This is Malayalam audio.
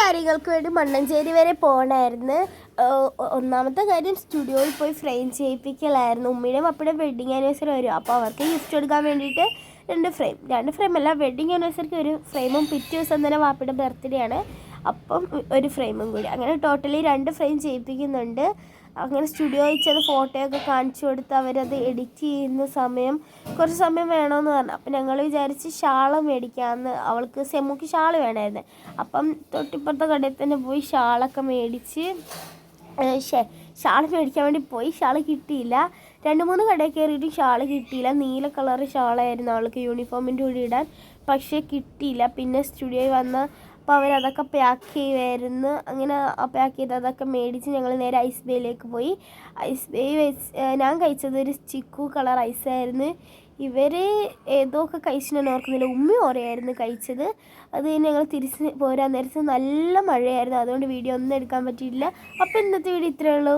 കാര്യങ്ങൾക്ക് വേണ്ടി മണ്ണഞ്ചേരി വരെ പോകണമായിരുന്നു. ഒന്നാമത്തെ കാര്യം സ്റ്റുഡിയോയിൽ പോയി ഫ്രെയിം ചെയ്യിപ്പിക്കലായിരുന്നു. ഉമ്മയുടെയും പപ്പയുടെയും വെഡ്ഡിങ് ആനിവേഴ്സറി വരും. അപ്പോൾ അവർക്ക് ഗിഫ്റ്റ് കൊടുക്കാൻ വേണ്ടിയിട്ട് രണ്ട് ഫ്രെയിം അല്ല, വെഡ്ഡിങ് ആനിവേഴ്സറിക്ക് ഒരു ഫ്രെയിമും പിറ്റേ ദിവസം തന്നെ വാപ്പയുടെ ബർത്ത്ഡേ ആണ്, അപ്പം ഒരു ഫ്രെയിമും കൂടി. അങ്ങനെ ടോട്ടലി 2 ഫ്രെയിം ചെയ്യിപ്പിക്കുന്നുണ്ട്. അങ്ങനെ സ്റ്റുഡിയോയിൽ ചെന്ന് ഫോട്ടോയൊക്കെ കാണിച്ചു കൊടുത്ത് അവരത് എഡിറ്റ് ചെയ്യുന്ന കുറച്ച് സമയം വേണമെന്ന് പറഞ്ഞു. അപ്പം ഞങ്ങൾ വിചാരിച്ച് ഷാള് മേടിക്കാമെന്ന്. അവൾക്ക് സെമ്മുക്ക് ഷാള് വേണമായിരുന്നു. അപ്പം തൊട്ടിപ്പുറത്തെ കടയിൽ തന്നെ പോയി ഷാളൊക്കെ മേടിച്ച് ഷാള് മേടിക്കാൻ വേണ്ടി പോയി. ഷാള് കിട്ടിയില്ല. 2-3 കടയിൽ കയറിയിട്ടും ഷാള് കിട്ടിയില്ല. നീല കളർ ഷാളായിരുന്നു അവൾക്ക് യൂണിഫോമിൻ്റെ കൂടെ ഇടാൻ, പക്ഷേ കിട്ടിയില്ല. പിന്നെ സ്റ്റുഡിയോയിൽ അപ്പോൾ അവരതൊക്കെ പാക്ക് ചെയ്യുമായിരുന്നു. അങ്ങനെ പാക്ക് ചെയ്ത് അതൊക്കെ മേടിച്ച് ഞങ്ങൾ നേരെ ഐസ് ബേയിലേക്ക് പോയി. ഐസ് ബേ ഞാൻ കഴിച്ചത് ഒരു ചിക്കു കളർ ഐസായിരുന്നു. ഇവർ ഏതോ ഒക്കെ കഴിച്ചിട്ടുണ്ടെന്ന് ഓർക്കുന്നില്ല. ഉമ്മയും ഓറയായിരുന്നു കഴിച്ചത്. അത് കഴിഞ്ഞ് ഞങ്ങൾ തിരിച്ച് പോരാൻ നേരത്ത് നല്ല മഴയായിരുന്നു. അതുകൊണ്ട് വീഡിയോ ഒന്നും എടുക്കാൻ പറ്റിയില്ല. അപ്പോൾ ഇന്നത്തെ വീഡിയോ ഇത്രയേ ഉള്ളൂ.